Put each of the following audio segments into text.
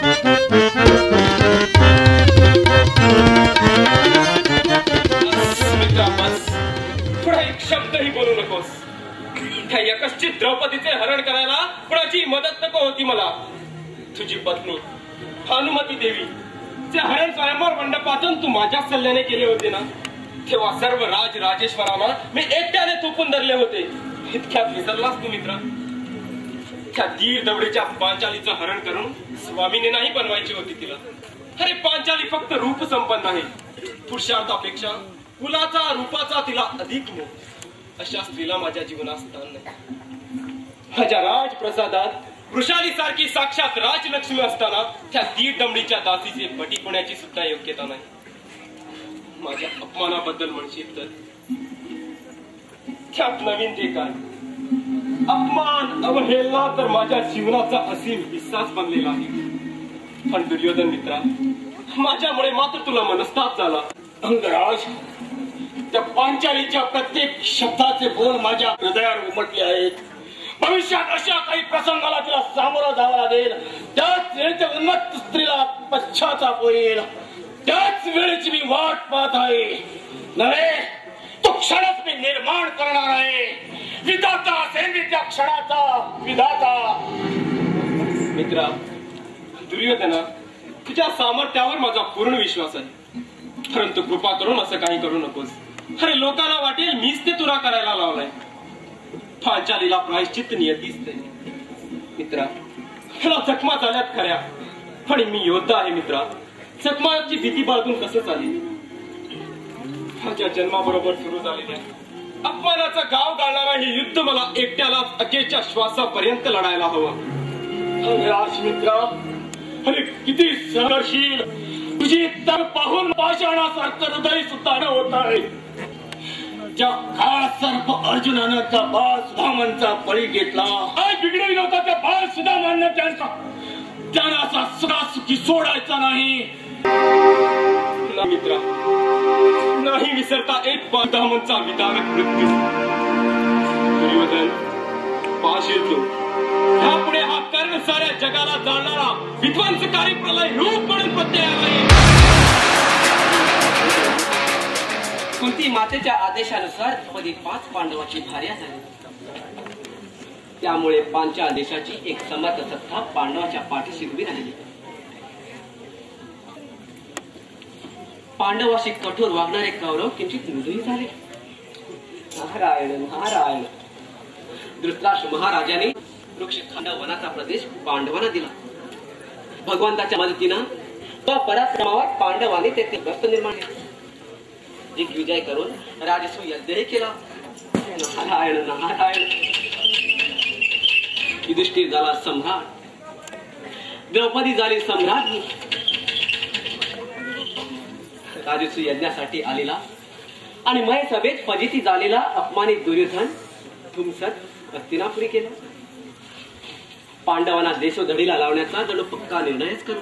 थोडा एक शब्दही बोलू नकोस. त्या एकश्चित द्रौपदीचे हरण करायला कुणाची मदत नको होती मला. तुझी पत्नी भानुमती देवी चे हरण स्वयंवर मंडपातून तू माझ्या सल्ल्याने केले होते ना, तेव्हा सर्व राजेश्वरांना मी एकट्याने थोपून धरले होते. इतक्यात विसरलास तू मित्र? त्या दीड दवडीच्या पांचालीचं हरण करून स्वामीने नाही बनवायची होती तिला. अरे पांचाली फक्त रूप संपन्न आहे, पुरुषार्थापेक्षा कुलाचा रूपाचा तिला अधिक मोह. अशा स्त्रीला माझ्या जीवनात स्थान नाही. माझ्या राजप्रसादात वृषाली सारखी साक्षात राजलक्ष्मी असताना त्या दीड दमडीच्या दासीचे पटी होण्याची सुद्धा योग्यता नाही. माझ्या अपमानाबद्दल म्हणशील तर त्यात नवीन ते काय? अपमान अवहेलना तर माझ्या जीवनाचा असीम हिस्साच बनलेला आहे. पण दुर्योधन मित्रा, माझ्यामुळे मात्र तुला मनस्ताप झाला. अंगराज, त्या पांचालीच्या प्रत्येक शब्दाचे बोल माझ्या हृदयावर उमटले आहेत. भविष्यात अशा काही प्रसंगाला तिला सामोरं जावं लागेल. त्याच वेळेच्या उन्मत्त स्त्रीला पश्चाताप होईल. त्याच वेळेची मी वाट पाहत आहे. नव्हे, तो क्षणच मी निर्माण करणार आहे. विधाता असेल मी त्या क्षणाचा विधाता. मित्रा दुर्योधना, तुझ्या सामर्थ्यावर माझा पूर्ण विश्वास आहे, परंतु कृपा करून असं काही करू नकोस. अरे लोकांना वाटेल मीच ते तुला करायला लावलाय. पांचालीला प्रायश्चित्त नियतीच नाही. मित्रा, मला जखमा झाल्यात खऱ्या, पण मी योद्धा आहे मित्रा. जखमाची भीती बाळगून कसं चालेल? माझ्या जन्माबरोबर सुरू झालेल्या अपमानाचा गाव गाळणारा हे युद्ध मला एकट्यालाच अखेरच्या श्वासापर्यंत लढायला हवं. राज मित्रा, अरे किती सहनशील तुझी तर पाहून पाषाणासारखं हृदय सुद्धा न होत आहे. ज्या काळ सर्प अर्जुनानं त्या बाळ सुदामांचा बळी घेतला, काय बिघडवी नव्हता त्या बाळ सुदामांना त्यांना असा सुखी सोडायचा नाही. मित्रा, नाही विसरता एक सुदामांचा विधानक मृत्यू. दुर्योधन, पाशील तू ह्यापुढे हा कर्ण साऱ्या जगाला जाणणारा विध्वंसकारी प्रलय रूप म्हणून प्रत्ययाला येईल. कुंती मातेच्या आदेशानुसार द्रौपदी 5 पांडवाची भार्या झाली. त्यामुळे पांचाल देशाची एक समर्थ सत्ता पांडवाच्या पाठीशी उभी राहिली. पांडवाशी कठोर वागणारे कौरव किंचित मृदूही झाले. नारायण नारायण. धृतराष्ट्र महाराजाने वृक्षखंड वनाचा प्रदेश पांडवांना दिला. भगवंताच्या मदतीनं व पराक्रमावर पांडवांनी तेथे गस्त निर्माण केले. दिग्विजय करून राजस्व यज्ञही केला. नारायण नारायण. युधिष्ठिर झाला सम्राट, द्रौपदी झाली सम्राज्ञी. राजस्व यज्ञासाठी आलेला आणि मय सभेत फजिती झालेला अपमानित दुर्योधन धुमसत हस्तिनापुरी केला. पांडवांना देशोधडीला लावण्याचा जणू पक्का निर्णयच करू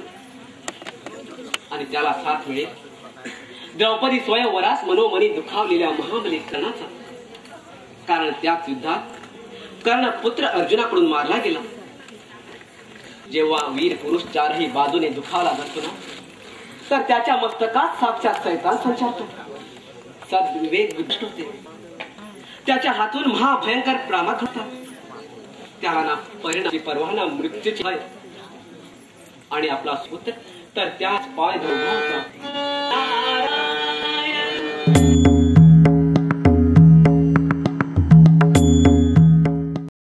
आणि त्याला साथ मिळेल द्रौपदी स्वयंवरास मनोमनी दुखावलेल्या महाबली कर्णाचा. कारण त्याच युद्धात कर्ण पुत्र अर्जुनाकडून मारला गेला. जेव्हा वीर पुरुष चारही बाजूने दुखावला जातो ना, तर त्याच्या मस्तकात साक्षात सैतान संचारतो. सद्विवेक विभ्रष्ट होते. त्याच्या हातून महाभयंकर प्रामात होतात. त्याला ना परिणामाची पर्वा ना मृत्यूची भय. आणि आपला पुत्र तर त्याच पाय धरून